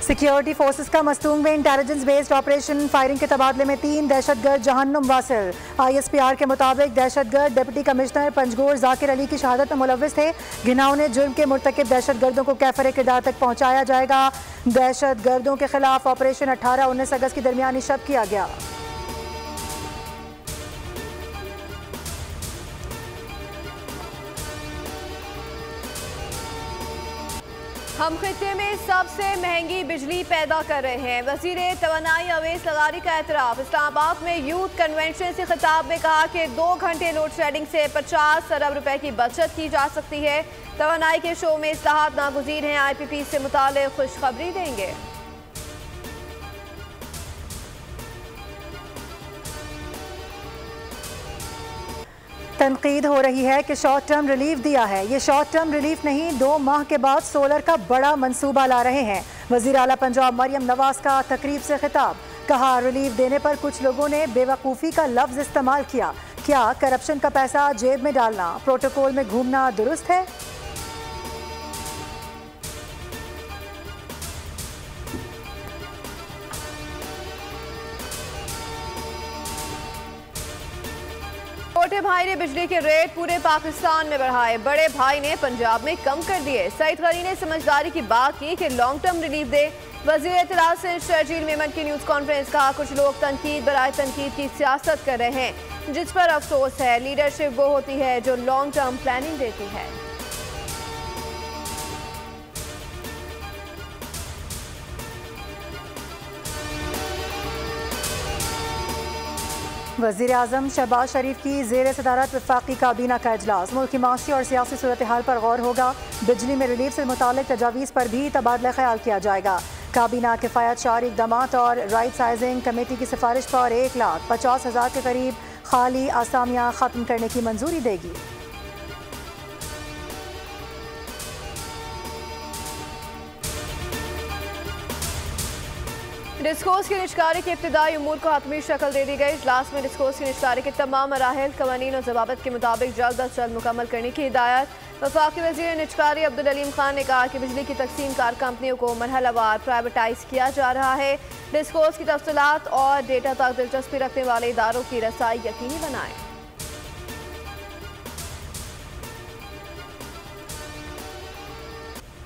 Security forces का मस्तूंग में intelligence based operation, firing के तबादले में 3 दहशतगर्द जहन्नुम वासिल। ISPR के मुताबिक दहशतगर्द डिप्टी कमिश्नर पंजगोर जाकिर अली की शहादत में मुलव्विस थे। घिनौने जुर्म के मुर्तकिब दहशतगर्दों को कैफर किरदार तक पहुंचाया जाएगा। दहशतगर्दों के खिलाफ ऑपरेशन 18-19 अगस्त की दरमियानी शब किया गया। हम खित्ते में सबसे महंगी बिजली पैदा कर रहे हैं। वज़ीर तवानाई अवैस लगारी का एतराफ़। इस्लामाबाद में यूथ कन्वेंशन से खिताब में कहा कि 2 घंटे लोड शेडिंग से 50 अरब रुपए की बचत की जा सकती है। तवानाई के शो में इस्लाहात नागुज़ीर हैं। IPP से मुताल्लिक़ खुशखबरी देंगे। तनकीद हो रही है कि शॉर्ट टर्म रिलीफ दिया है। ये शॉर्ट टर्म रिलीफ नहीं, 2 माह के बाद सोलर का बड़ा मंसूबा ला रहे हैं। वज़ीर आला पंजाब मरियम नवाज का तकरीब से खिताब। कहा, रिलीफ देने पर कुछ लोगों ने बेवकूफ़ी का लफ्ज़ इस्तेमाल किया। क्या करप्शन का पैसा जेब में डालना, प्रोटोकॉल में घूमना दुरुस्त है? छोटे भाई ने बिजली के रेट पूरे पाकिस्तान में बढ़ाए, बड़े भाई ने पंजाब में कम कर दिए। सईद गनी ने समझदारी की बात की कि लॉन्ग टर्म रिलीफ दे। वज़ीर इत्तलात से शर्जील मेमन की न्यूज़ कॉन्फ्रेंस। कहा, कुछ लोग तनकीद बराए तनकीद की सियासत कर रहे हैं, जिस पर अफसोस है। लीडरशिप वो होती है जो लॉन्ग टर्म प्लानिंग देती है। वज़ीर आज़म शहबाज शरीफ की ज़ेर सदारत वफाकी काबीना का इजलास। मुल्क की माशी और सियासी सूरत हाल पर गौर होगा। बिजली में रिलीफ से मुतालिक तजावीज़ पर भी तबादला ख्याल किया जाएगा। काबीना किफ़ायत शारी इक़दामात और राइट साइजिंग कमेटी की सिफारिश पर 1,50,000 के करीब खाली आसामियाँ ख़त्म करने की मंजूरी देगी। डिस्कोर्स की निष्कारी के इब्तिदाई उमूर को हतमी शक्ल दे दी गई। इजलास में डिस्कोर्स की निष्कारी के तमाम मराहिल, कवानीन और ज़वाबित के मुताबिक जल्द अज जल्द मुकम्मल करने की हिदायत। वफाकी वज़ीर निष्कारी अब्दुल अलीम खान ने कहा कि बिजली की तकसीम कार कंपनियों को मरहलावार प्राइवेटाइज किया जा रहा है। डिस्कोर्स की तफसीलात और डेटा तक दिलचस्पी रखने वाले इदारों की रसाई यकीनी बनाएं।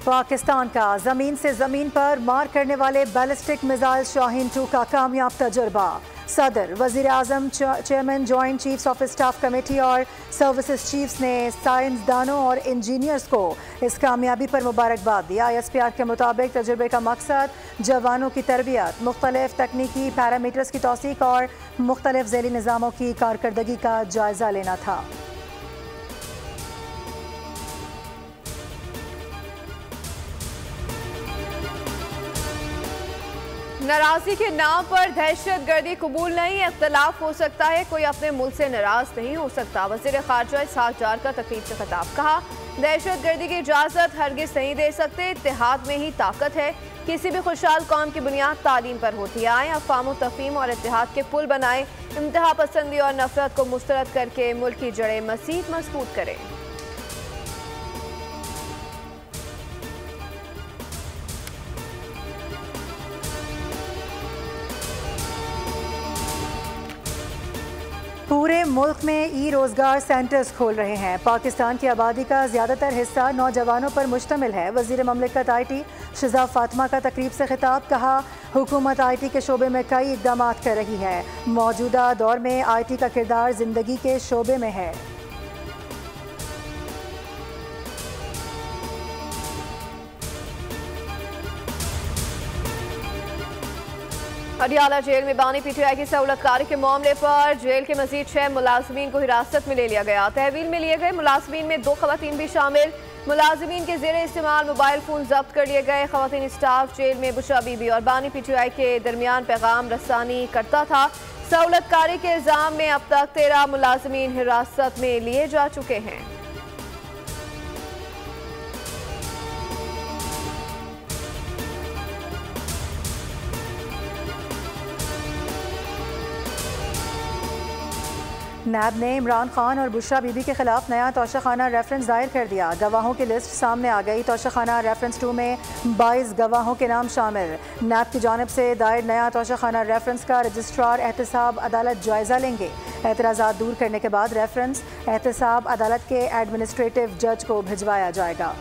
पाकिस्तान का ज़मीन से ज़मीन पर मार करने वाले बैलिस्टिक मिसाइल शाहीन 2 का कामयाब तजुर्बा। सदर, वज़ीर आज़म, chairman joint chiefs of staff committee और सर्विसेज चीफ्स ने साइंसदानों और इंजीनियर्स को इस कामयाबी पर मुबारकबाद दी। ISPR के मुताबिक तजुर्बे का मकसद जवानों की तरबियत, मुख्तलिफ तकनीकी पैरामीटर्स की तौसीक और मुख्तलिफ ज़ैली निज़ामों की कारकर्दगी का जायज़ा लेना था। नाराजगी के नाम पर दहशत गर्दी कबूल नहीं। इख्तलाफ हो सकता है, कोई अपने मुल्क से नाराज नहीं हो सकता। वज़ीर ख़ारजा इसहाक़ डार का तकरीब से खिताब। कहा, दहशत गर्दी की इजाज़त हरगिज़ नहीं दे सकते। इत्तेहाद में ही ताकत है। किसी भी खुशहाल कौम की बुनियाद तालीम पर होती है। आए अफ़वाम तफ़हीम और इत्तेहाद के पुल बनाएं। इंतहा पसंदी और नफरत को मुस्तरद करके मुल्क की जड़ें मज़ीद मजबूत करें। पूरे मुल्क में रोज़गार सेंटर्स खोल रहे हैं। पाकिस्तान की आबादी का ज़्यादातर हिस्सा नौजवानों पर मुश्तमिल है। वज़ीर ममलिकत IT शज़ा फातिमा का तकरीब से खिताब। कहा, हुकूमत IT के शोबे में कई इक़दाम कर रही है। मौजूदा दौर में IT का किरदार ज़िंदगी के शोबे में है। अडियाला जेल में बानी PTI की सहूलतकारी के मामले पर जेल के मजीद 6 मुलाजमीन को हिरासत में ले लिया गया। तहवील में लिए गए मुलाजमीन में 2 खवातीन भी शामिल। मुलाजमीन के जेर इस्तेमाल मोबाइल फ़ोन जब्त कर लिए गए। खवातीन स्टाफ जेल में बुशरा बीबी और बानी PTI के दरमियान पैगाम रसानी करता था। सहूलतकारी के इल्ज़ाम में अब तक 13 मुलाजमीन हिरासत में लिए जा चुके हैं। नैब ने इमरान खान और बुशरा बीबी के खिलाफ नया तोशाखाना रेफरेंस दायर कर दिया। गवाहों की लिस्ट सामने आ गई। तोशाखाना रेफरेंस 2 में 22 गवाहों के नाम शामिल। नैब की जानिब से दायर नया तोशाखाना रेफरेंस का रजिस्ट्रार एहतसाब अदालत जायजा लेंगे। एतराज़ात दूर करने के बाद रेफरेंस एहतसाब अदालत के एडमिनिस्ट्रेटिव जज को भिजवाया जाएगा।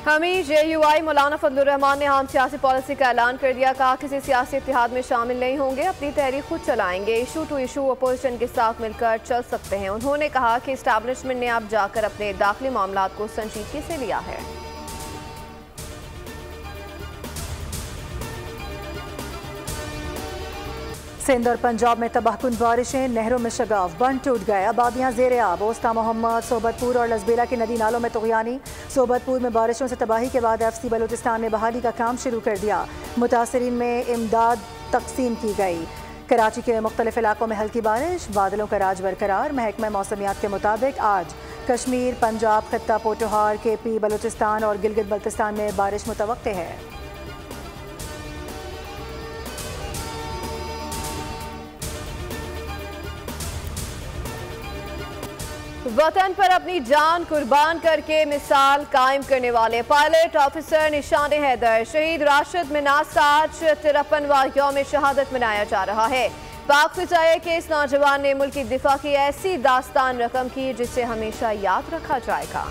हमीज JUI मौलाना फजलुर रहमान ने आम सियासी पॉलिसी का ऐलान कर दिया। कहा किसी सियासी इत्तेहाद में शामिल नहीं होंगे, अपनी तहरीक खुद चलाएंगे, इशू टू इशू अपोजिशन के साथ मिलकर चल सकते हैं। उन्होंने कहा कि इस्टेब्लिशमेंट ने अब जाकर अपने दाखिली मामलात को संजीदगी से लिया है। सिंध और पंजाब में तबाहकुन बारिशें, नहरों में शगाफ, बंद टूट गए, आबादियां ज़ेरे आब। ओस्ता मोहम्मद, सोबतपुर और लसबेला की नदी नालों में तुग़यानी। सोबतपुर में बारिशों से तबाही के बाद FC बलूचिस्तान ने बहाली का काम शुरू कर दिया। मुतासरीन में इमदाद तकसीम की गई। कराची के मुख्तलिफ इलाकों में हल्की बारिश, बादलों का राज बरकरार। महकमा मौसमियात के मुताबिक आज कश्मीर, पंजाब, खित्ता पोटोहार, KP, बलूचिस्तान और गिलगित बल्तिस्तान में बारिश मुतवक्के है। वतन पर अपनी जान कुर्बान करके मिसाल कायम करने वाले पायलट ऑफिसर निशान हैदर शहीद राशिद मिनास का आज 53वां यौम शहादत मनाया जा रहा है। पाक फिजाए के इस नौजवान ने मुल्क की दिफा की ऐसी दास्तान रकम की जिसे हमेशा याद रखा जाएगा।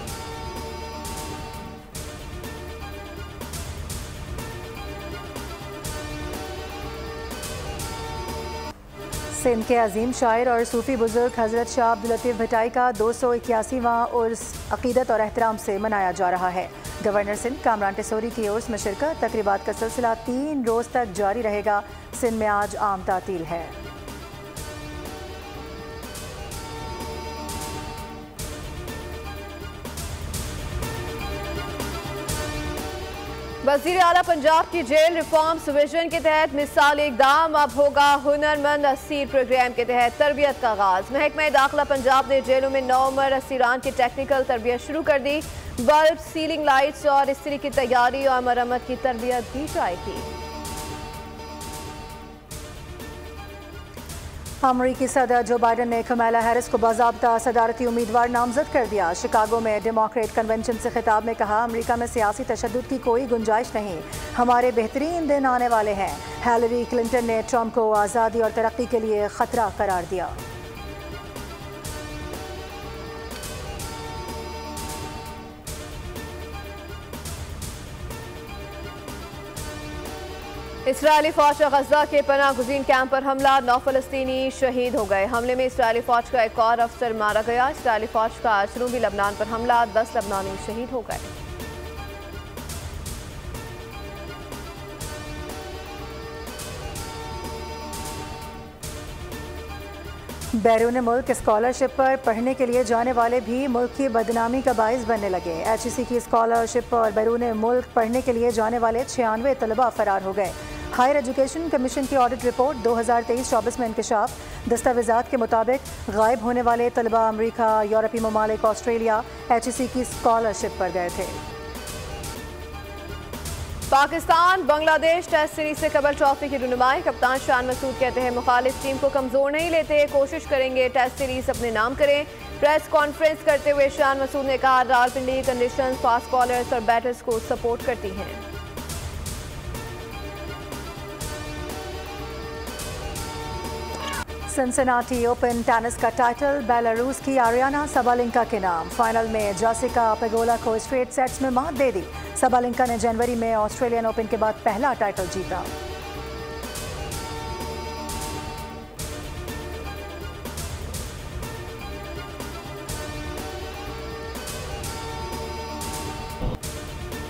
सिंध के अजीम शायर और सूफी बुजुर्ग हज़रत शाह अब्दुल लतीफ़ भटाई का 281वां उर्स अक़ीदत और एहतराम से मनाया जा रहा है। गवर्नर सिंध कामरान टेसोरी की उर्स में शिरकत। तकरीबात का सिलसिला 3 रोज़ तक जारी रहेगा। सिंध में आज आम तातील है। वज़ीर आला पंजाब की जेल रिफॉर्म्स विजन के तहत मिसाल इक़दाम। अब होगा हुनरमंद असीर प्रोग्राम के तहत तरबियत का आगाज़। महकमा दाखिला पंजाब ने जेलों में 9 उम्र असीरान की टेक्निकल तरबियत शुरू कर दी। बल्ब, सीलिंग लाइट्स और इस्त्री की तैयारी और मरम्मत की तरबियत दी जाएगी। अमरीकी सदर जो बाइडन ने कमाला हैरिस को बाज़ाब्ता सदारती उम्मीदवार नामजद कर दिया। शिकागो में डेमोक्रेट कन्वेंशन से खिताब में कहा, अमरीका में सियासी तशद्दुद की कोई गुंजाइश नहीं, हमारे बेहतरीन दिन आने वाले हैं। हिलरी क्लिंटन ने ट्रंप को आज़ादी और तरक्की के लिए खतरा करार दिया। इसराइली फौज का गजा के पनाह गुज़ीन कैंप पर हमला, 9 फ़लस्तीनी शहीद हो गए। हमले में इसराइली फौज का एक और अफसर मारा गया। इसराइली फौज का जनूबी लबनान पर हमला, 10 लबनानी शहीद हो गए। बैरून मुल्क स्कॉलरशिप पर पढ़ने के लिए जाने वाले भी मुल्क की बदनामी का बाइस बनने लगे। HEC की स्कॉलरशिप पर बैरून मुल्क पढ़ने के लिए जाने वाले 96 तलबा फरार हो गए। हायर एजुकेशन कमीशन की ऑडिट रिपोर्ट 2023-24 में इंकशाफ। दस्तावेजात के मुताबिक गायब होने वाले तलबा अमरीका, यूरोपीय ममालिक, ऑस्ट्रेलिया HEC की स्कॉलरशिप पर गए थे। पाकिस्तान बांग्लादेश टेस्ट सीरीज से कबल ट्रॉफी की रुनुमाई। कप्तान शान मसूद कहते हैं मुखालिफ टीम को कमजोर नहीं लेते, कोशिश करेंगे टेस्ट सीरीज अपने नाम करें। प्रेस कॉन्फ्रेंस करते हुए शान मसूद ने कहा, रावलपिंडी कंडीशंस फास्ट बॉलर्स और बैटर्स को सपोर्ट करती हैं। सिनसिनाटी ओपन टेनिस का टाइटल बेलारूस की आरियाना साबालेंका के नाम। फाइनल में जासिका पेगोला को स्ट्रेट सेट्स में मात दे दी। साबालेंका ने जनवरी में ऑस्ट्रेलियन ओपन के बाद पहला टाइटल जीता।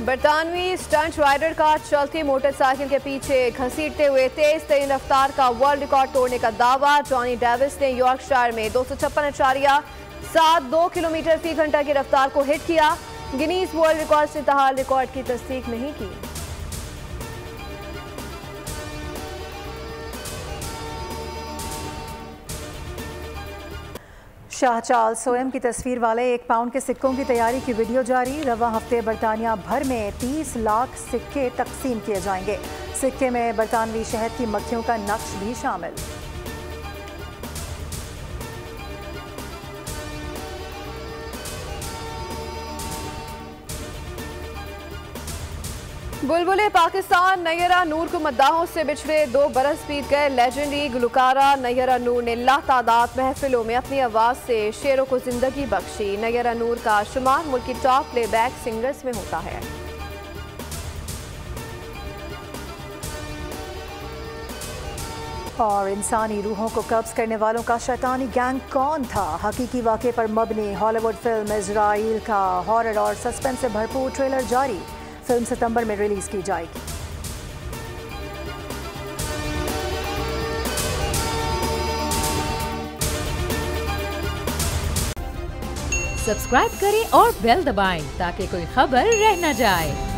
बरतानवी स्टंट राइडर का चलती मोटरसाइकिल के पीछे घसीटते हुए तेज तरीन रफ्तार का वर्ल्ड रिकॉर्ड तोड़ने का दावा। जॉनी डेविस ने यॉर्कशायर में 256.72 किलोमीटर फी घंटा की रफ्तार को हिट किया। गिनीज वर्ल्ड रिकॉर्ड से ताहाल रिकॉर्ड की तस्दीक नहीं की। शाह चार्ल्स सोएम की तस्वीर वाले 1 पाउंड के सिक्कों की तैयारी की वीडियो जारी। रवा हफ्ते बरतानिया भर में 30 लाख सिक्के तकसीम किए जाएंगे। सिक्के में बरतानवी शहद की मक्खियों का नक्श भी शामिल। बुलबुले पाकिस्तान नैयरा नूर को मद्दाहों से बिछड़े 2 बरस बीत गए। लेजेंडरी गुलकारा नैयरा नूर ने लातादाद महफिलों में अपनी आवाज़ से शेरों को जिंदगी बख्शी। नैयरा नूर का शुमार मुल्क की टॉप प्लेबैक सिंगर्स में होता है। और इंसानी रूहों को कब्ज करने वालों का शैतानी गैंग कौन था? हकीकी वाक़े पर मबनी हॉलीवुड फिल्म इजराइल का हॉरर और सस्पेंस से भरपूर ट्रेलर जारी। फिल्म सितंबर में रिलीज की जाएगी। सब्सक्राइब करें और बेल दबाएं ताकि कोई खबर रह न जाए।